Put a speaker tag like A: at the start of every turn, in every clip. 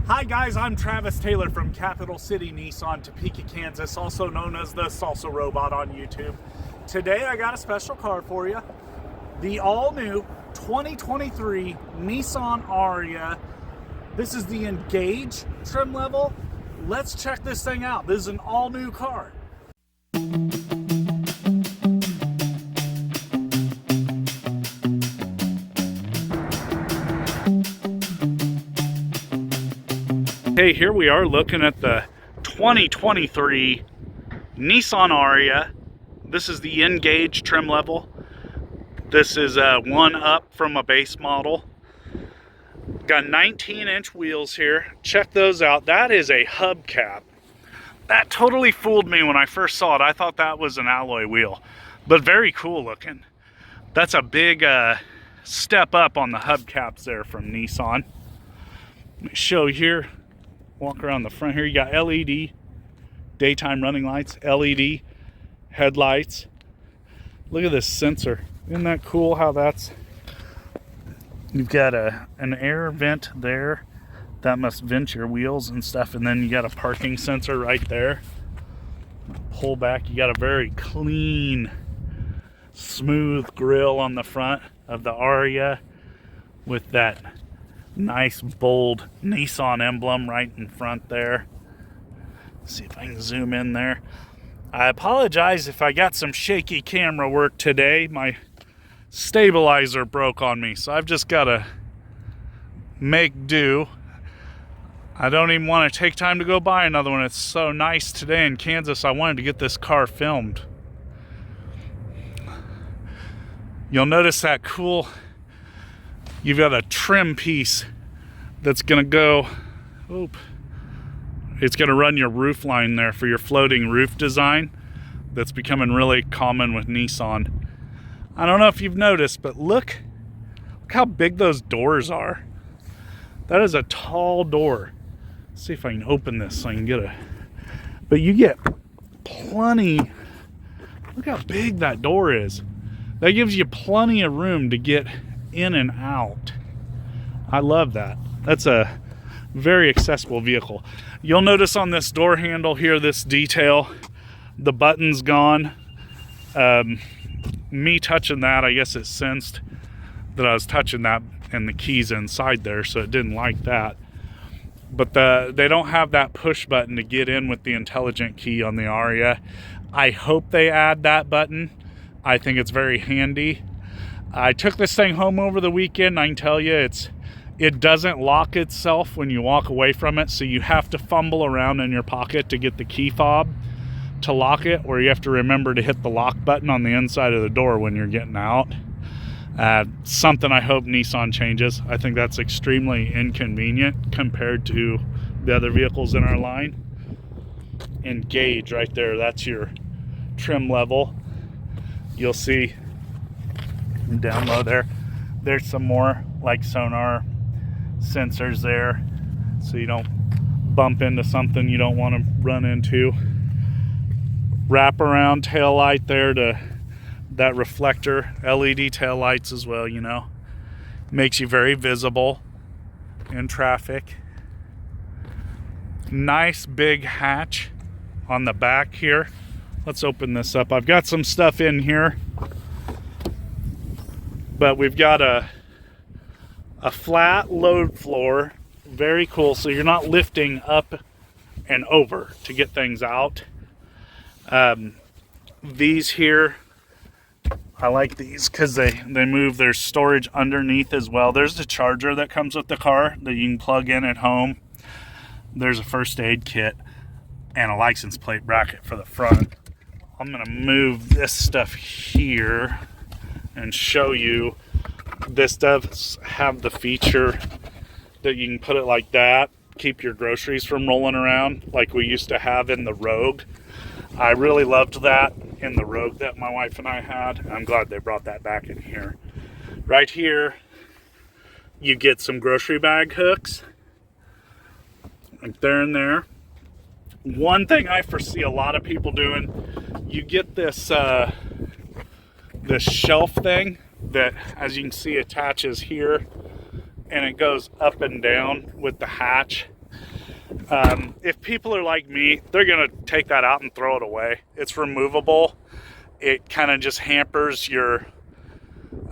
A: Hi guys, I'm Travis Taylor from Capital City Nissan, Topeka, Kansas, also known as the Salsa Robot on YouTube. Today I got a special car for you. The all-new 2023 Nissan Ariya. This is the Engage trim level. Let's check this thing out. This is an all-new car. Hey, here we are looking at the 2023 Nissan Ariya. This is the Engage trim level. This is one up from a base model. Got 19-inch wheels here. Check those out. That is a hubcap. That totally fooled me when I first saw it. I thought that was an alloy wheel, but very cool looking. That's a big step up on the hubcaps there from Nissan. Let me show you here. Walk around the front here. You got LED daytime running lights, LED headlights. Look at this sensor. Isn't that cool how that's... You've got an air vent there. That must vent your wheels and stuff. And then you got a parking sensor right there. Pull back. You got a very clean, smooth grille on the front of the Ariya with that nice bold Nissan emblem right in front there. Let's see if I can zoom in there. I apologize if I got some shaky camera work today. My stabilizer broke on me, so I've just got to make do. I don't even want to take time to go buy another one. It's so nice today in Kansas. I wanted to get this car filmed. You'll notice that cool... You've got a trim piece that's going to go, it's going to run your roof line there for your floating roof design. That's becoming really common with Nissan. I don't know if you've noticed, but look how big those doors are. That is a tall door. Let's see if I can open this so I can get a, but you get plenty, look how big that door is. That gives you plenty of room to get in and out. I love that. That's a very accessible vehicle. You'll notice on this door handle here, this detail, the button's gone. Me touching that, I guess it sensed that I was touching that and the keys inside there, so it didn't like that. But they don't have that push button to get in with the intelligent key on the Ariya. I hope they add that button. I think it's very handy. I took this thing home over the weekend. I can tell you it doesn't lock itself when you walk away from it, so you have to fumble around in your pocket to get the key fob to lock it, or you have to remember to hit the lock button on the inside of the door when you're getting out. Something I hope Nissan changes. I think that's extremely inconvenient compared to the other vehicles in our line. Engage right there, that's your trim level. You'll see down low there's some more like sonar sensors there, so you don't bump into something you don't want to run into. Wrap around tail light there to that reflector, LED tail lights as well, you know, makes you very visible in traffic. Nice big hatch on the back here. Let's open this up. I've got some stuff in here, but we've got a flat load floor. Very cool. So you're not lifting up and over to get things out. These here, I like these because they move. There's storage underneath as well. There's the charger that comes with the car that you can plug in at home. There's a first aid kit and a license plate bracket for the front. I'm going to move this stuff here and show you. This does have the feature that you can put it like that, keep your groceries from rolling around like we used to have in the Rogue. I really loved that in the Rogue that my wife and I had. I'm glad they brought that back in here. Right here, you get some grocery bag hooks, like there and there. One thing I foresee a lot of people doing, you get this this shelf thing that, as you can see, attaches here and it goes up and down with the hatch. If people are like me, they're gonna take that out and throw it away. It's removable. It kind of just hampers your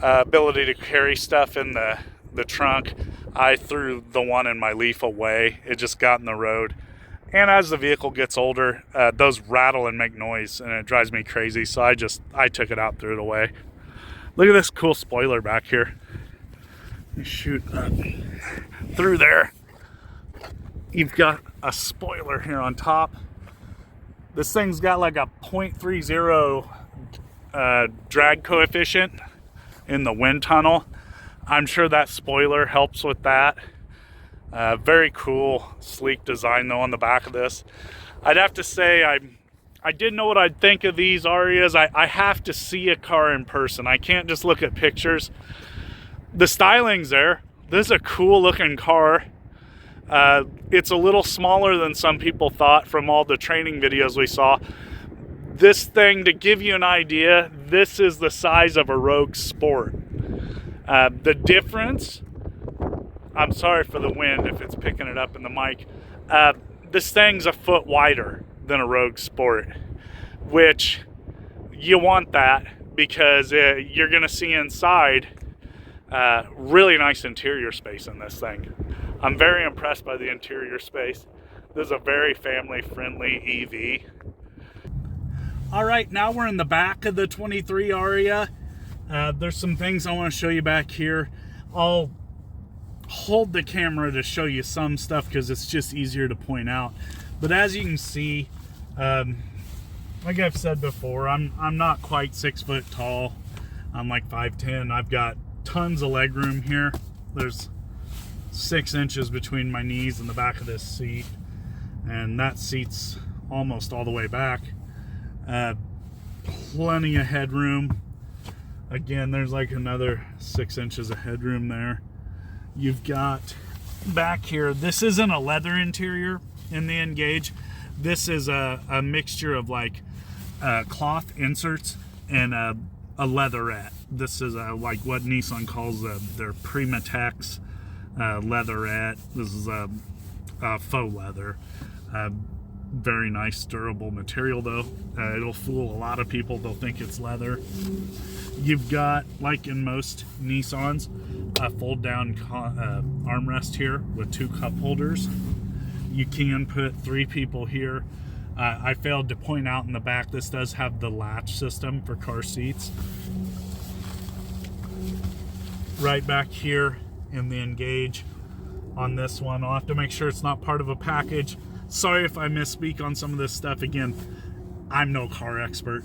A: ability to carry stuff in the trunk. I threw the one in my Leaf away. It just got in the road. And as the vehicle gets older, those rattle and make noise, and it drives me crazy. So I took it out, threw it away. Look at this cool spoiler back here. You shoot up through there. You've got a spoiler here on top. This thing's got like a 0.30 drag coefficient in the wind tunnel. I'm sure that spoiler helps with that. Very cool, sleek design though on the back of this. I'd have to say I didn't know what I'd think of these Arias. I have to see a car in person. I can't just look at pictures. The styling's there. This is a cool looking car. It's a little smaller than some people thought from all the training videos we saw. This thing, to give you an idea, this is the size of a Rogue Sport. The difference, I'm sorry for the wind if it's picking it up in the mic. This thing's a foot wider than a Rogue Sport, which you want that because you're going to see inside really nice interior space in this thing. I'm very impressed by the interior space. This is a very family-friendly EV. All right, now we're in the back of the 23 Ariya. There's some things I want to show you back here. I'll hold the camera to show you some stuff because it's just easier to point out. But as you can see, like I've said before, I'm not quite 6 foot tall. I'm like 5'10". I've got tons of leg room here. There's 6 inches between my knees and the back of this seat, and that seat's almost all the way back. Plenty of headroom. Again, there's like another 6 inches of headroom there. You've got back here, this isn't a leather interior in the Engage. This is a mixture of like cloth inserts and a leatherette. This is like what Nissan calls their Primatex leatherette. This is a faux leather. Very nice, durable material though. It'll fool a lot of people. They'll think it's leather. You've got, like in most Nissans, a fold down armrest here with 2 cup holders. You can put 3 people here. I failed to point out in the back, this does have the latch system for car seats. Right back here in the Engage on this one, I'll have to make sure it's not part of a package. Sorry if I misspeak on some of this stuff. Again, I'm no car expert,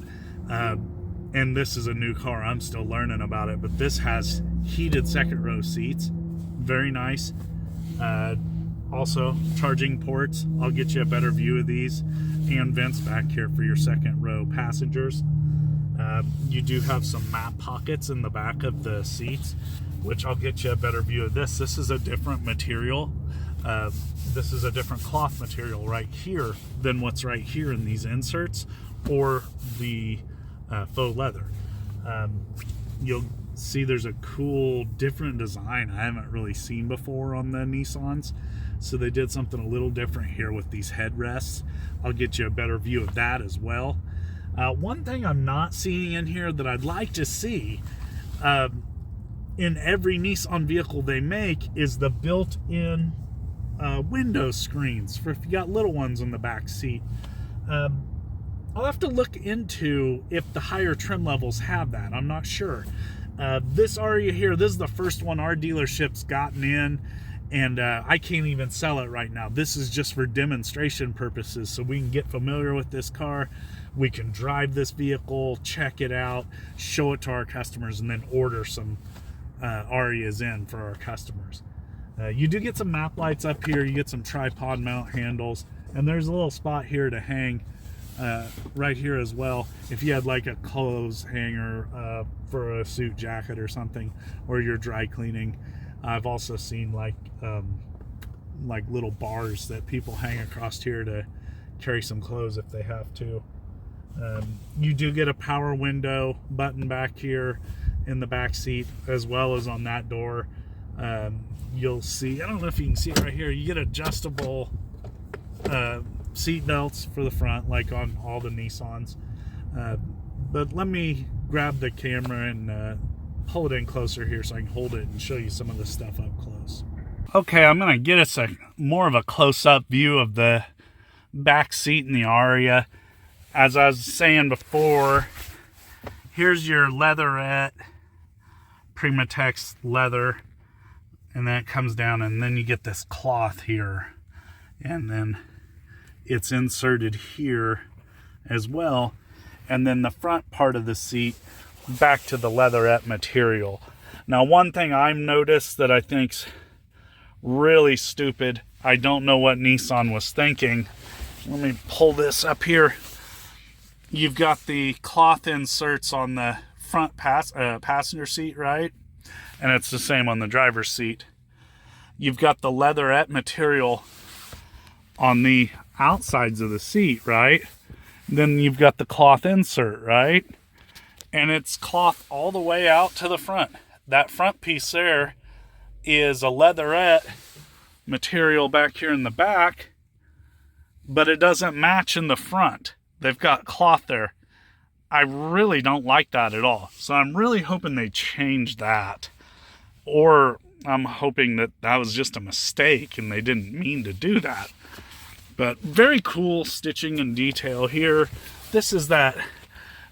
A: and this is a new car. I'm still learning about it, but this has heated second row seats. Very nice. Also, charging ports. I'll get you a better view of these, and vents back here for your second row passengers. You do have some map pockets in the back of the seats, which I'll get you a better view of this. This is a different material. This is a different cloth material right here than what's right here in these inserts or the faux leather. You'll see there's a cool different design I haven't really seen before on the Nissans. So they did something a little different here with these headrests. I'll get you a better view of that as well. One thing I'm not seeing in here that I'd like to see in every Nissan vehicle they make is the built-in window screens for if you got little ones in the back seat. I'll have to look into if the higher trim levels have that. I'm not sure. This Ariya here, this is the first one our dealership's gotten in, and I can't even sell it right now. This is just for demonstration purposes, so we can get familiar with this car. We can drive this vehicle, check it out, show it to our customers, and then order some Ariyas in for our customers. You do get some map lights up here. You get some tripod mount handles, and there's a little spot here to hang right here as well if you had like a clothes hanger for a suit jacket or something, or you're dry cleaning. I've also seen like little bars that people hang across here to carry some clothes if they have to. You do get a power window button back here in the back seat, as well as on that door. You'll see, I don't know if you can see it right here, you get adjustable seat belts for the front, like on all the Nissans. But let me grab the camera and pull it in closer here so I can hold it and show you some of the stuff up close. Okay, I'm going to get us more of a close-up view of the back seat in the Ariya. As I was saying before, here's your leatherette, Primatex leather, and then it comes down, and then you get this cloth here, and then it's inserted here as well, and then the front part of the seat back to the leatherette material. Now, one thing I've noticed that I think's really stupid, I don't know what Nissan was thinking. Let me pull this up here. You've got the cloth inserts on the front passenger seat, right? And it's the same on the driver's seat. You've got the leatherette material on the outsides of the seat, right? Then you've got the cloth insert, right? And it's cloth all the way out to the front. That front piece there is a leatherette material back here in the back, but it doesn't match in the front. They've got cloth there. I really don't like that at all. So I'm really hoping they change that. Or I'm hoping that that was just a mistake and they didn't mean to do that. But very cool stitching and detail here. This is that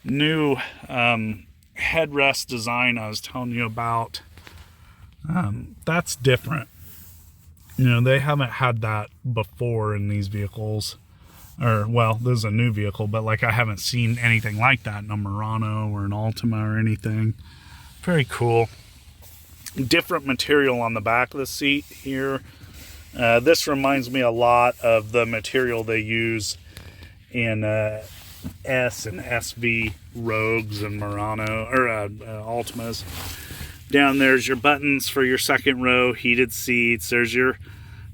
A: new headrest design I was telling you about. That's different. You know, they haven't had that before in these vehicles. Or, well, this is a new vehicle, but like I haven't seen anything like that in a Murano or an Altima or anything. Very cool. Different material on the back of the seat here. This reminds me a lot of the material they use in S and SV Rogues and Murano, or Altimas. Down there's your buttons for your second row, heated seats. There's your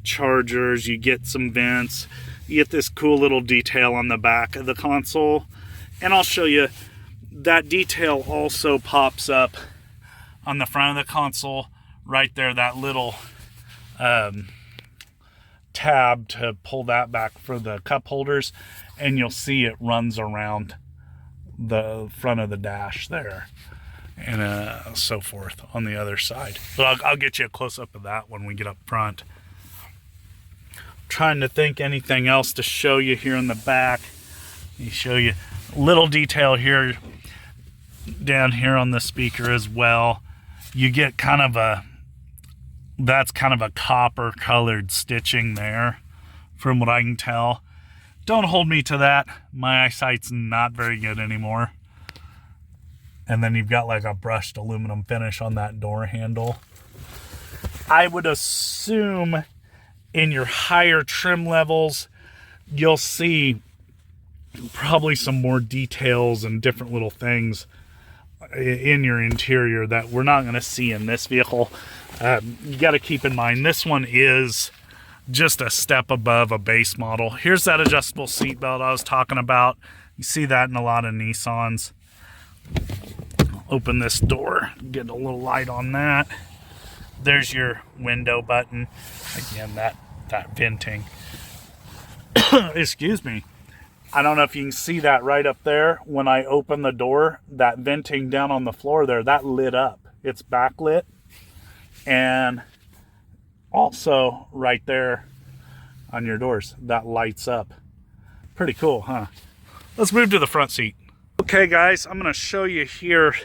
A: chargers. You get some vents. You get this cool little detail on the back of the console. And I'll show you, that detail also pops up on the front of the console. Right there, that little tab to pull that back for the cup holders. And you'll see it runs around the front of the dash there. And so forth on the other side. But I'll get you a close-up of that when we get up front. Trying to think anything else to show you here in the back. Let me show you a little detail here down here on the speaker as well. You get kind of that's kind of a copper colored stitching there from what I can tell. Don't hold me to that. My eyesight's not very good anymore. And then you've got like a brushed aluminum finish on that door handle. I would assume in your higher trim levels, you'll see probably some more details and different little things in your interior that we're not going to see in this vehicle. You got to keep in mind, this one is just a step above a base model. Here's that adjustable seat belt I was talking about. You see that in a lot of Nissans. Open this door, get a little light on that. There's your window button. Again, that venting. Excuse me. I don't know if you can see that right up there. When I open the door, that venting down on the floor there, that lit up. It's backlit. And also right there on your doors, that lights up. Pretty cool, huh? Let's move to the front seat. Okay, guys, I'm going to show you here.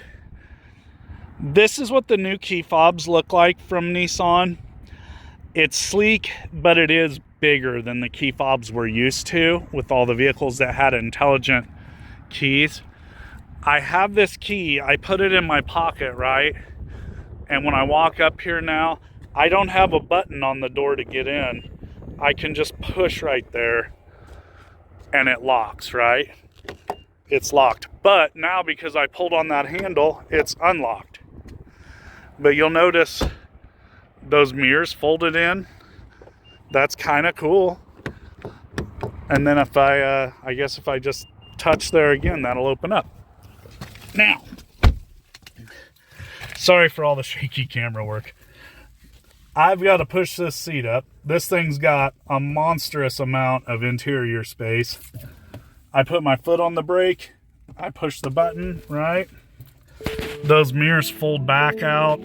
A: This is what the new key fobs look like from Nissan. It's sleek, but it is bigger than the key fobs we're used to with all the vehicles that had intelligent keys. I have this key. I put it in my pocket, right? And when I walk up here now, I don't have a button on the door to get in. I can just push right there and it locks, right? It's locked. But now because I pulled on that handle, it's unlocked. But you'll notice those mirrors folded in. That's kind of cool. And then if I guess if I just touch there again, that'll open up. Now, sorry for all the shaky camera work. I've got to push this seat up. This thing's got a monstrous amount of interior space. I put my foot on the brake. I push the button, right? Those mirrors fold back out.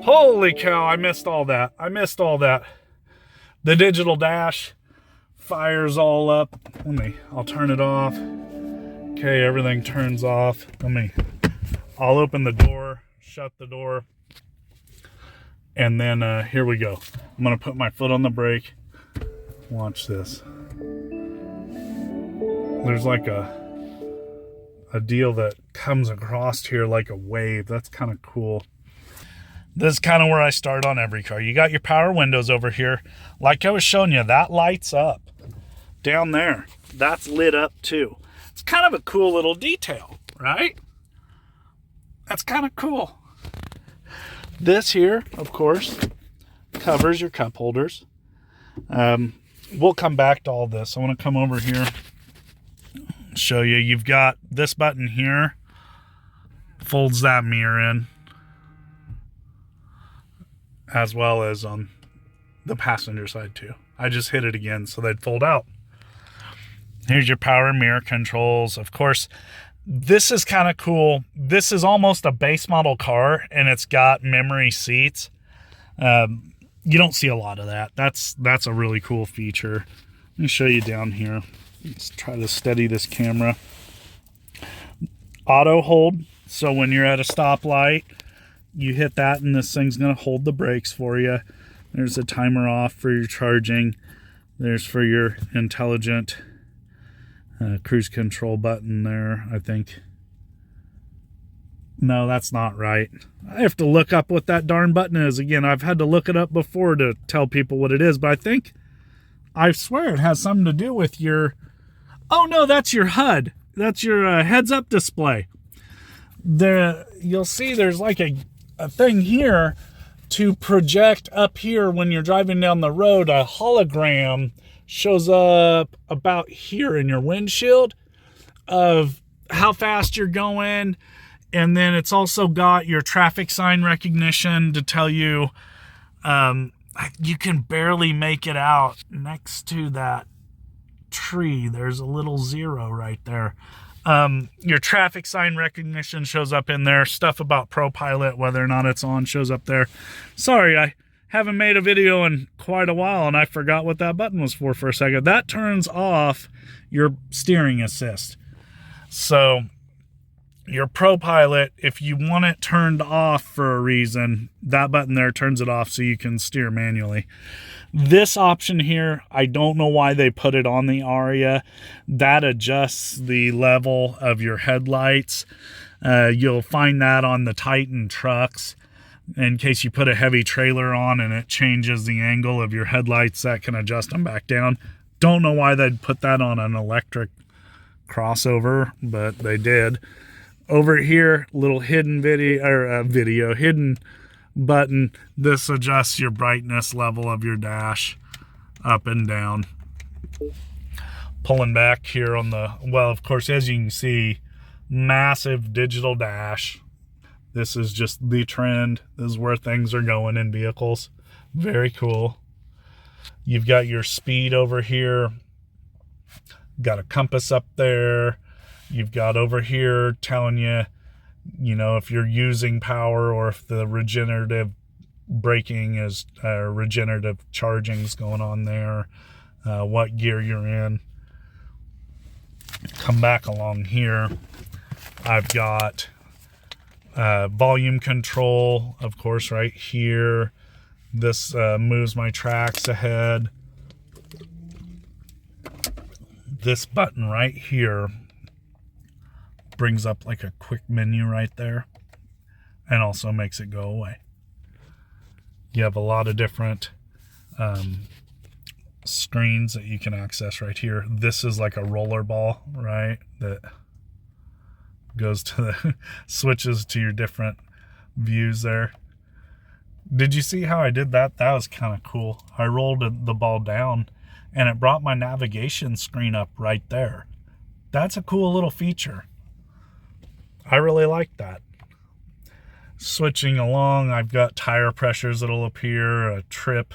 A: Holy cow, I missed all that. The digital dash fires all up. I'll turn it off. Okay, everything turns off. I'll open the door, shut the door. And then here we go. I'm gonna put my foot on the brake. Watch this. There's like a deal that comes across here like a wave. That's kind of cool. This is kind of where I start on every car. You got your power windows over here. Like I was showing you, that lights up. Down there, that's lit up too. It's kind of a cool little detail, right? That's kind of cool. This here, of course, covers your cup holders. We'll come back to all this. I want to come over here, show you. You've got this button here, folds that mirror in, as well as on the passenger side too. I just hit it again so they'd fold out. Here's your power mirror controls. Of course, this is kind of cool. This is almost a base model car, and it's got memory seats. You don't see a lot of that. That's a really cool feature. Let me show you down here. Let's try to steady this camera. Auto hold. So when you're at a stoplight, you hit that, and this thing's going to hold the brakes for you. There's a timer off for your charging. There's for your intelligent cruise control button there, I think. No, that's not right. I have to look up what that darn button is. Again, I've had to look it up before to tell people what it is, but I swear it has something to do with your... Oh no, that's your HUD. That's your heads-up display. You'll see there's like a thing here to project up here when you're driving down the road. A hologram shows up about here in your windshield of how fast you're going. And then it's also got your traffic sign recognition to tell you, you can barely make it out next to that tree. There's a little 0 right there. Your traffic sign recognition shows up in there. Stuff about ProPilot, whether or not it's on, shows up there. Sorry, I haven't made a video in quite a while, and I forgot what that button was for a second. That turns off your steering assist. So your ProPilot, if you want it turned off for a reason, that button there turns it off so you can steer manually. This option here, I don't know why they put it on the Ariya. That adjusts the level of your headlights. You'll find that on the Titan trucks. In case you put a heavy trailer on and it changes the angle of your headlights, that can adjust them back down. Don't know why they'd put that on an electric crossover, but they did. Over here, little hidden hidden button. This adjusts your brightness level of your dash up and down. Pulling back here on the, well, of course, as you can see, massive digital dash. This is just the trend. This is where things are going in vehicles. Very cool. You've got your speed over here. Got a compass up there. You've got over here telling you, if you're using power or if the regenerative braking is, regenerative charging is going on there, what gear you're in. Come back along here. I've got volume control, of course, right here. This moves my tracks ahead. This button right here brings up like a quick menu right there and also makes it go away. You have a lot of different screens that you can access right here. This is like a roller ball, right, that goes to the switches to your different views there. Did you see how I did that? That was kind of cool. I rolled the ball down and it brought my navigation screen up right there. That's a cool little feature. I really like that. switching along, I've got tire pressures that'll appear, a trip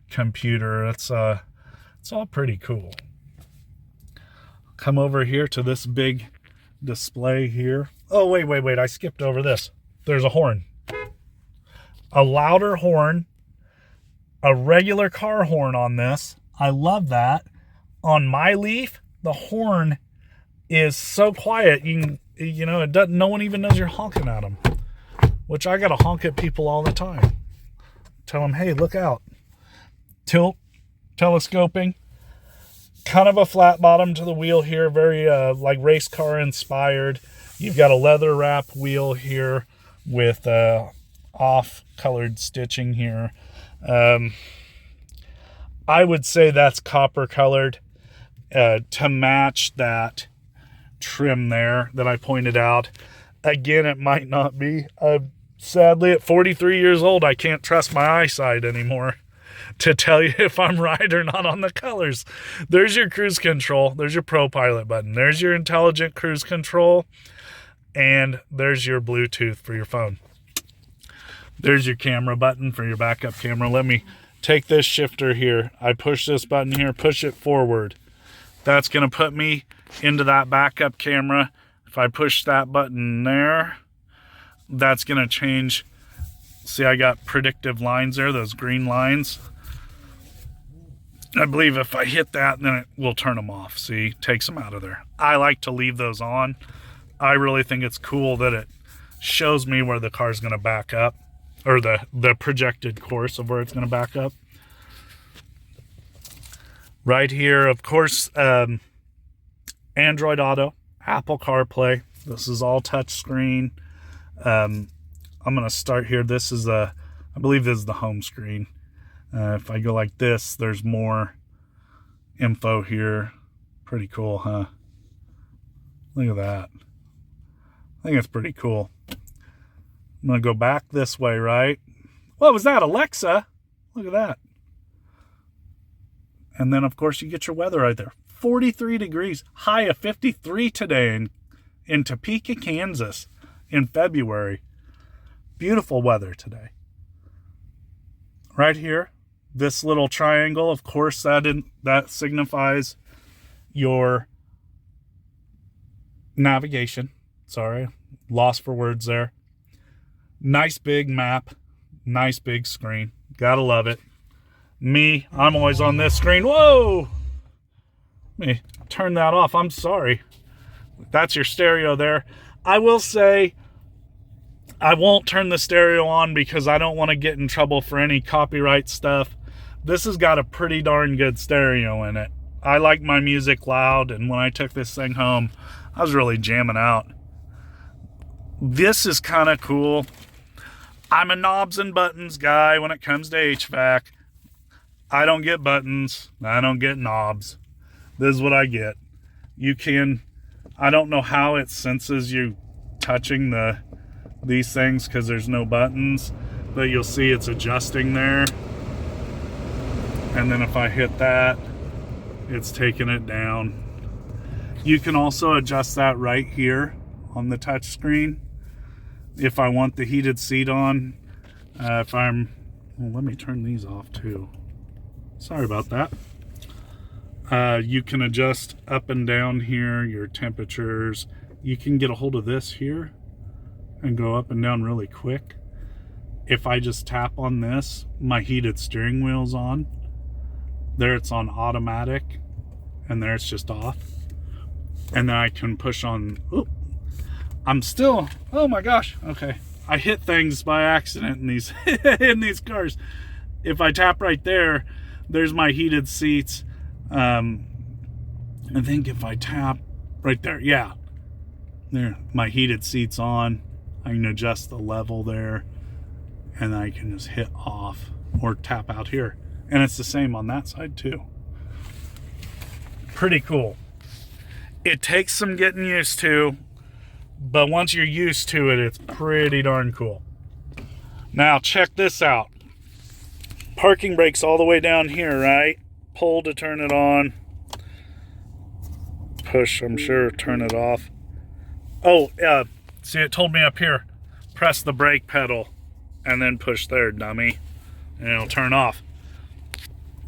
A: computer. It's all pretty cool. Come over here to this big display here. Oh, wait, I skipped over this. There's a horn. A louder horn, a regular car horn on this. I love that. On my Leaf, the horn is so quiet, you know, it doesn't, no one even knows you're honking at them, which I gotta honk at people all the time. Tell them, hey, look out. Tilt, telescoping, kind of a flat bottom to the wheel here, very like race car inspired. You've got a leather wrap wheel here with off colored stitching here. I would say that's copper colored to match that trim there that I pointed out. Again, it might not be. Sadly, at 43 years old, I can't trust my eyesight anymore to tell you if I'm right or not on the colors. There's your cruise control. There's your Pro Pilot button. There's your intelligent cruise control. And there's your Bluetooth for your phone. There's your camera button for your backup camera. Let me take this shifter here. I push this button here, push it forward. That's going to put me into that backup camera. If I push that button there, that's going to change. See, I got predictive lines there, those green lines. I believe if I hit that, then it will turn them off. See, takes them out of there. I like to leave those on. I really think it's cool that it shows me where the car's going to back up, or the projected course of where it's going to back up. Right here, of course, Android Auto, Apple CarPlay. This is all touchscreen. I'm going to start here. This is I believe this is the home screen. If I go like this, there's more info here. Pretty cool, huh? Look at that. I think it's pretty cool. I'm going to go back this way, right? What was that, Alexa? Look at that. And then, of course, you get your weather right there. 43 degrees, high of 53 today in Topeka, Kansas in February. Beautiful weather today. Right here, this little triangle, of course, that signifies your navigation. Sorry, lost for words there. Nice big map, nice big screen. Gotta love it. Me, I'm always on this screen. Whoa! Let me turn that off. I'm sorry. That's your stereo there. I will say I won't turn the stereo on because I don't want to get in trouble for any copyright stuff. This has got a pretty darn good stereo in it. I like my music loud, and when I took this thing home, I was really jamming out. This is kind of cool. I'm a knobs and buttons guy when it comes to HVAC. I don't get buttons. I don't get knobs. This is what I get. I don't know how it senses you touching these things because there's no buttons, but you'll see it's adjusting there. And then if I hit that, it's taking it down. You can also adjust that right here on the touch screen. If I want the heated seat on, well, let me turn these off too. Sorry about that. You can adjust up and down here, your temperatures. You can get a hold of this here and go up and down really quick. If I just tap on this, my heated steering wheel's on. There it's on automatic, and there it's just off. And then I can push on, oh my gosh, okay. I hit things by accident in these in these cars. If I tap right there, there's my heated seats. I think if I tap right there, yeah, there, my heated seats on. I can adjust the level there, and I can just hit off or tap out here. And it's the same on that side too. Pretty cool. It takes some getting used to, but once you're used to it, it's pretty darn cool. Now check this out. Parking brakes all the way down here, right? Pull to turn it on. Push, I'm sure, turn it off. Oh, see, it told me up here, press the brake pedal and then push there, dummy, and it'll turn off.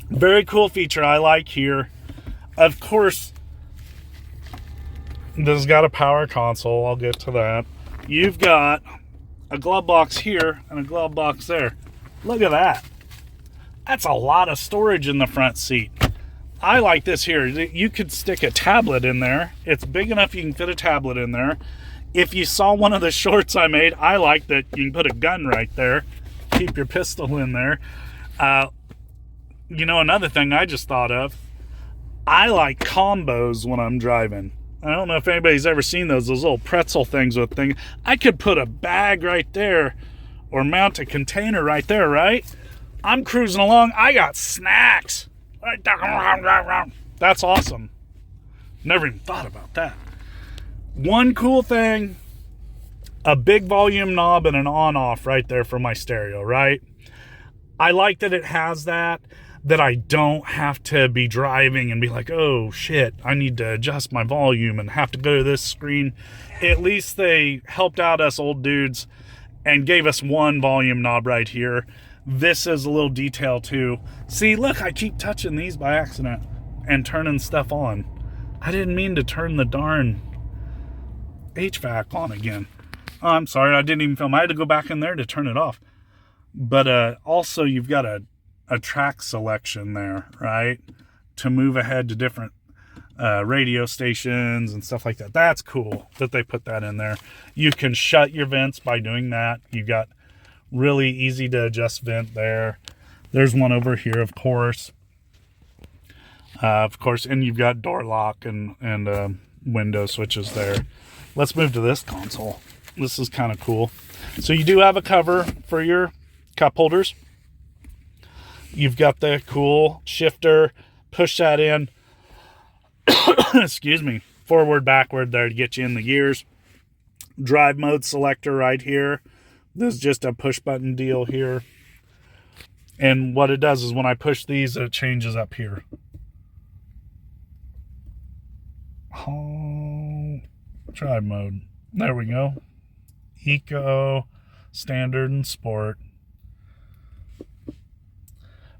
A: Very cool feature I like here. Of course, this has got a power console. I'll get to that. You've got a glove box here and a glove box there. Look at that. That's a lot of storage in the front seat. I like this here. You could stick a tablet in there. It's big enough you can fit a tablet in there. If you saw one of the shorts I made, I like that you can put a gun right there. Keep your pistol in there. You know, another thing I just thought of, I like combos when I'm driving. I don't know if anybody's ever seen those little pretzel things with things. I could put a bag right there or mount a container right there, right? I'm cruising along. I got snacks. That's awesome. Never even thought about that. One cool thing, a big volume knob and an on-off right there for my stereo, right? I like that it has that I don't have to be driving and be like, oh shit, I need to adjust my volume and have to go to this screen. At least they helped out us old dudes and gave us one volume knob right here. This is a little detail too. See, look, I keep touching these by accident and turning stuff on. I didn't mean to turn the darn HVAC on again. Oh, I'm sorry, I didn't even film. I had to go back in there to turn it off. But also you've got a track selection there, right? To move ahead to different radio stations and stuff like that. That's cool that they put that in there. You can shut your vents by doing that. You got really easy to adjust vent there. There's one over here, of course. And you've got door lock and window switches there. Let's move to this console. This is kind of cool. So you do have a cover for your cup holders. You've got the cool shifter. Push that in. Excuse me. Forward, backward there to get you in the gears. Drive mode selector right here. This is just a push button deal here. And what it does is when I push these, it changes up here. Oh, drive mode. There we go. Eco, standard, and sport.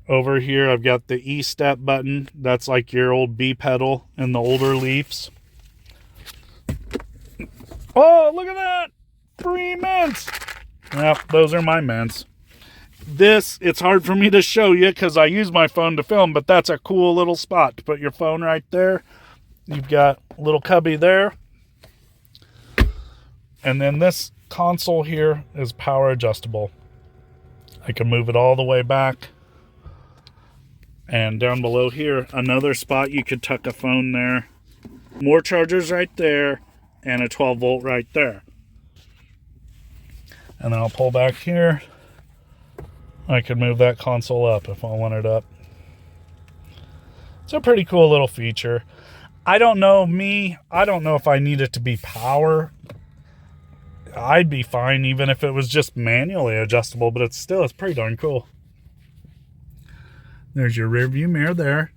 A: Over here, I've got the E-step button. That's like your old B pedal in the older Leafs. Oh, look at that! Free mints! Yep, those are my mints. This, it's hard for me to show you because I use my phone to film, but that's a cool little spot to put your phone right there. You've got a little cubby there. And then this console here is power adjustable. I can move it all the way back. And down below here, another spot you could tuck a phone there. More chargers right there, and a 12 volt right there. And then I'll pull back here. I could move that console up if I want it up. It's a pretty cool little feature. I don't know if I need it to be power. I'd be fine even if it was just manually adjustable, but it's pretty darn cool. There's your rear view mirror there.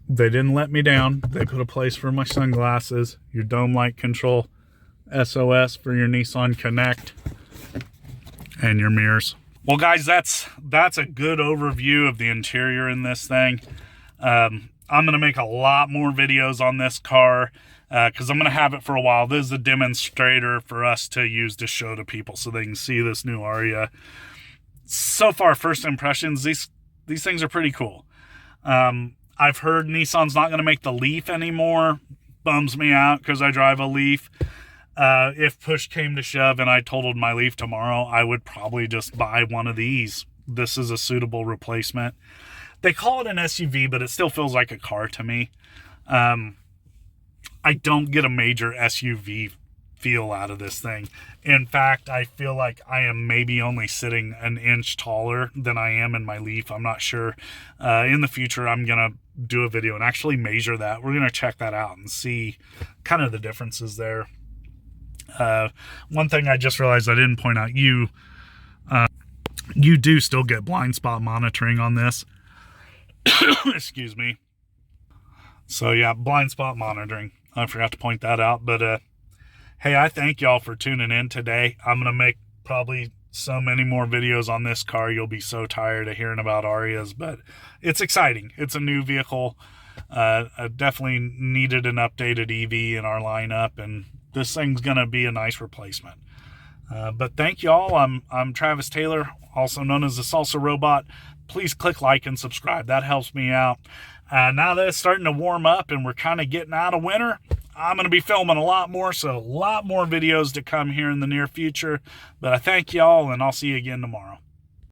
A: They didn't let me down. They put a place for my sunglasses. Your dome light control. SOS for your Nissan Connect. And your mirrors. Well, guys, that's a good overview of the interior in this thing. I'm going to make a lot more videos on this car because I'm going to have it for a while. This is a demonstrator for us to use to show to people so they can see this new Ariya. So far, first impressions, these things are pretty cool. I've heard Nissan's not going to make the Leaf anymore. Bums me out because I drive a Leaf. If push came to shove and I totaled my Leaf tomorrow, I would probably just buy one of these. This is a suitable replacement. They call it an SUV, but it still feels like a car to me. I don't get a major SUV feel out of this thing. In fact, I feel like I am maybe only sitting an inch taller than I am in my Leaf. I'm not sure. In the future, I'm going to do a video and actually measure that. We're going to check that out and see kind of the differences there. One thing I just realized I didn't point out, you do still get blind spot monitoring on this. Excuse me. So yeah, blind spot monitoring. I forgot to point that out, but Hey, I thank y'all for tuning in today. I'm going to make probably so many more videos on this car. You'll be so tired of hearing about Arias, but it's exciting. It's a new vehicle. Definitely needed an updated EV in our lineup, and this thing's going to be a nice replacement. But thank y'all. I'm Travis Taylor, also known as the Salsa Robot. Please click like and subscribe. That helps me out. Now that it's starting to warm up and we're kind of getting out of winter, I'm going to be filming a lot more, so a lot more videos to come here in the near future. But I thank y'all, and I'll see you again tomorrow.